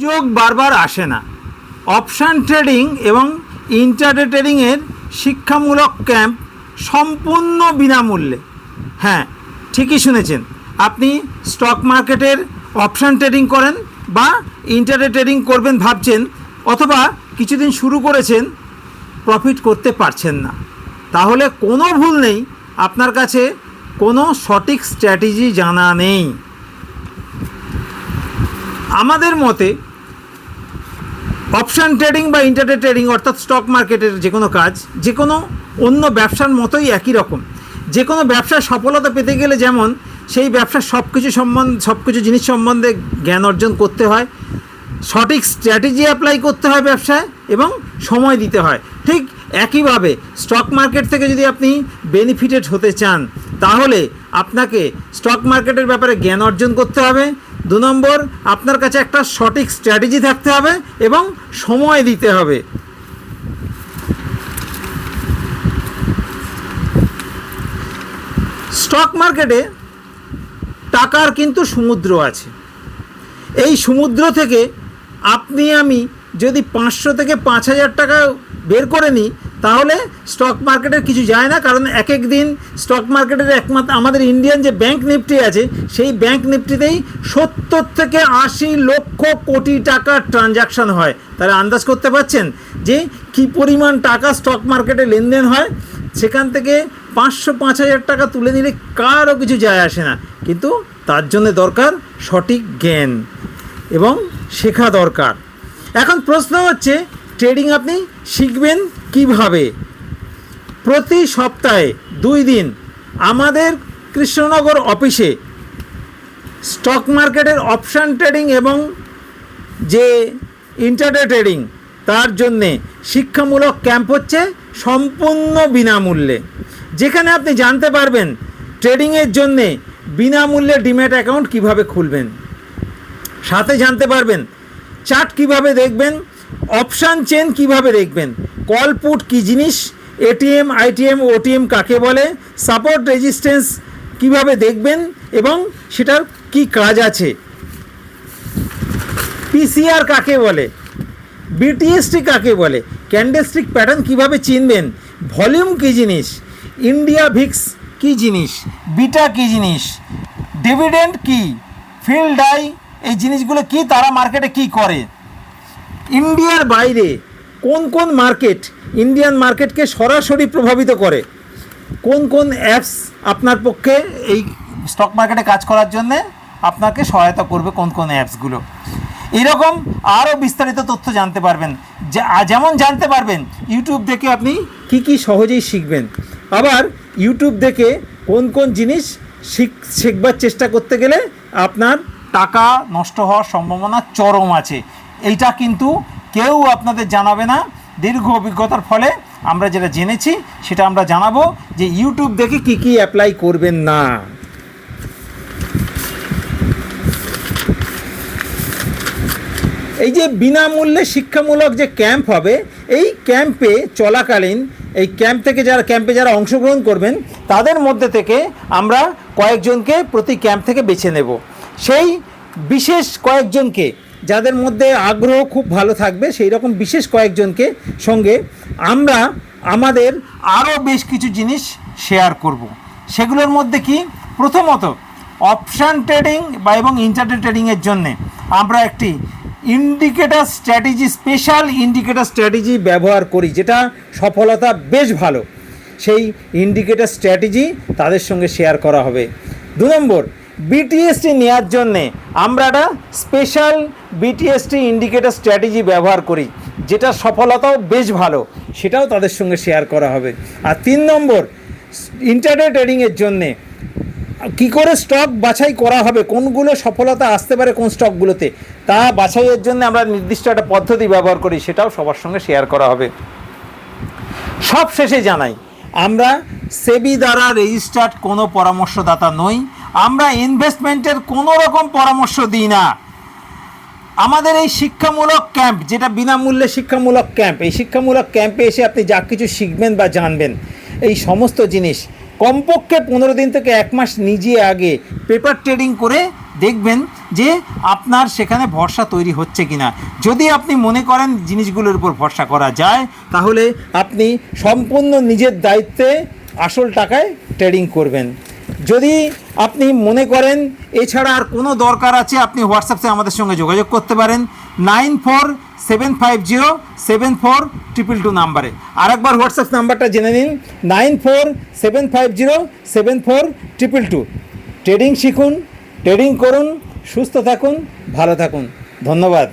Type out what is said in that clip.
যোগ বারবার আসে না। অপশান ট্রেডিং এবং ইন্টারডে ট্রেডিংয়ের শিক্ষামূলক ক্যাম্প সম্পূর্ণ বিনামূল্যে। হ্যাঁ, ঠিকই শুনেছেন। আপনি স্টক মার্কেটের অপশান ট্রেডিং করেন বা ইন্টারডে ট্রেডিং করবেন ভাবছেন, অথবা কিছুদিন শুরু করেছেন, প্রফিট করতে পারছেন না, তাহলে কোনো ভুল নেই, আপনার কাছে কোনো সঠিক স্ট্র্যাটেজি জানা নেই। আমাদের মতে অপশান ট্রেডিং বা ইন্টারডে ট্রেডিং অর্থাৎ স্টক মার্কেটের যে কোনো কাজ যে কোনো অন্য ব্যবসার মতোই একই রকম। যে কোনো ব্যবসায় সফলতা পেতে গেলে যেমন সেই ব্যবসার সব কিছু জিনিস সম্বন্ধে জ্ঞান অর্জন করতে হয়, সঠিক স্ট্র্যাটেজি অ্যাপ্লাই করতে হয় ব্যবসায়, এবং সময় দিতে হয়, ঠিক একইভাবে স্টক মার্কেট থেকে যদি আপনি বেনিফিটেড হতে চান তাহলে আপনাকে স্টক মার্কেটের ব্যাপারে জ্ঞান অর্জন করতে হবে। 2 নম্বর, আপনার কাছে একটা সঠিক স্ট্র্যাটেজি থাকতে হবে এবং সময় দিতে হবে। স্টক মার্কেটে টাকার কিন্তু সমুদ্র আছে। এই সমুদ্র থেকে আপনি আমি যদি 500 থেকে 5000 টাকা বের করে নিই তাহলে স্টক মার্কেটের কিছু যায় না, কারণ এক এক দিন স্টক মার্কেটের একমাত্র আমাদের ইন্ডিয়ান যে ব্যাংক নিফটি আছে সেই ব্যাংক নিফটিতেই 70 থেকে 80 লক্ষ কোটি টাকার ট্রানজাকশান হয়। তাহলে আন্দাজ করতে পারছেন যে কী পরিমাণ টাকা স্টক মার্কেটে লেনদেন হয়। সেখান থেকে 500-5000 টাকা তুলে নিলে কারও কিছু যায় আসে না, কিন্তু তার জন্য দরকার সঠিক জ্ঞান এবং শেখা দরকার। এখন প্রশ্ন হচ্ছে, ট্রেডিং আপনি শিখবেন কিভাবে? প্রতি সপ্তাহে 2 দিন আমাদের কৃষ্ণনগর অফিসে স্টক মার্কেটের অপশান ট্রেডিং এবং যে ইন্টারডে ট্রেডিং তার জন্যে শিক্ষামূলক ক্যাম্প হচ্ছে সম্পূর্ণ বিনামূল্যে, যেখানে আপনি জানতে পারবেন ট্রেডিংয়ের জন্যে বিনামূল্যে ডিম্যাট অ্যাকাউন্ট কীভাবে খুলবেন, সাথে জানতে পারবেন চার্ট কীভাবে দেখবেন, অপশান চেন কীভাবে দেখবেন, কল পুট কী জিনিস, এটিএম আইটিএম ওটিএম কাকে বলে, সাপোর্ট রেজিস্ট্যান্স কীভাবে দেখবেন এবং সেটার কি কাজ আছে, পিসিআর কাকে বলে, বিটিএসটি কাকে বলে, ক্যান্ডেলস্টিক প্যাটার্ন কীভাবে চিনবেন, ভলিউম কী জিনিস, ইন্ডিয়া ভিক্স কী জিনিস, বিটা কী জিনিস, ডিভিডেন্ড কী, ফিল্ড ডাই এই জিনিসগুলো কি, তারা মার্কেটে কি করে, ইন্ডিয়ার বাইরে কোন কোন মার্কেট ইন্ডিয়ান মার্কেটকে সরাসরি প্রভাবিত করে, কোন কোন অ্যাপস আপনার পক্ষে এই স্টক মার্কেটে কাজ করার জন্যে আপনাকে সহায়তা করবে, কোন কোন অ্যাপসগুলো, এরকম আরও বিস্তারিত তথ্য জানতে পারবেন। যেমন জানতে পারবেন ইউটিউব দেখে আপনি কি সহজেই শিখবেন, আবার ইউটিউব দেখে কোন কোন জিনিস শিখবার চেষ্টা করতে গেলে আপনার টাকা নষ্ট হওয়ার সম্ভাবনা চরম আছে। এইটা কিন্তু কেউ আপনাদের জানাবে না। দীর্ঘ অভিজ্ঞতার ফলে আমরা যেটা জেনেছি সেটা আমরা জানাবো যে ইউটিউব দেখে কি অ্যাপ্লাই করবেন না। এই যে বিনামূল্যে শিক্ষামূলক যে ক্যাম্প হবে, এই ক্যাম্পে চলাকালীন এই ক্যাম্পে যারা অংশগ্রহণ করবেন তাদের মধ্যে থেকে আমরা কয়েকজনকে প্রতি ক্যাম্প থেকে বেছে নেব। সেই বিশেষ কয়েকজনকে, যাদের মধ্যে আগ্রহ খুব ভালো থাকবে, সেই রকম বিশেষ কয়েকজনকে সঙ্গে আমরা আমাদের আরও বেশ কিছু জিনিস শেয়ার করব। সেগুলোর মধ্যে কি, প্রথমত অপশান ট্রেডিং এবং ইন্টারডে ট্রেডিংয়ের জন্যে আমরা একটি indicator strategy, special indicator strategy ব্যবহার করি, যেটা সফলতা বেশ ভালো। সেই ইন্ডিকেটার স্ট্র্যাটেজি তাদের সঙ্গে শেয়ার করা হবে। 2 নম্বর, বিটিএসটি নেওয়ার জন্যে আমরা একটা স্পেশাল বিটিএসটি ইন্ডিকেটার স্ট্র্যাটেজি ব্যবহার করি, যেটা সফলতাও বেশ ভালো, সেটাও তাদের সঙ্গে শেয়ার করা হবে। আর 3 নম্বর, ইন্টারডে ট্রেডিংয়ের জন্যে কী করে স্টক বাছাই করা হবে, কোনগুলো সফলতা আসতে পারে কোন স্টকগুলোতে, তা বাছাইয়ের জন্য আমরা নির্দিষ্ট একটা পদ্ধতি ব্যবহার করি, সেটাও সবার সঙ্গে শেয়ার করা হবে। সব শেষে জানাই, আমরা সেবি দ্বারা রেজিস্টার্ড কোনো পরামর্শদাতা নই, আমরা ইনভেস্টমেন্টের কোনো রকম পরামর্শ দিই না। আমাদের এই শিক্ষামূলক ক্যাম্প, যেটা বিনামূল্যে শিক্ষামূলক ক্যাম্প, এই শিক্ষামূলক ক্যাম্পে এসে আপনি যা কিছু শিখবেন বা জানবেন, এই সমস্ত জিনিস কমপক্ষে 15 দিন থেকে 1 মাস নিজে আগে পেপার ট্রেডিং করে দেখবেন যে আপনার সেখানে ভরসা তৈরি হচ্ছে কিনা। যদি আপনি মনে করেন জিনিসগুলোর উপর ভরসা করা যায়, তাহলে আপনি সম্পূর্ণ নিজের দায়িত্বে আসল টাকায় ট্রেডিং করবেন। যদি আপনি মনে করেন এছাড়া আর কোনো দরকার আছে, আপনি হোয়াটসঅ্যাপে আমাদের সঙ্গে যোগাযোগ করতে পারেন 9475074222 নাম্বারে। আরেকবার হোয়াটসঅ্যাপ নাম্বারটা জেনে নিন 9475074222। ট্রেডিং শিখুন, ট্রেডিং করুন, সুস্থ থাকুন, ভালো থাকুন। ধন্যবাদ।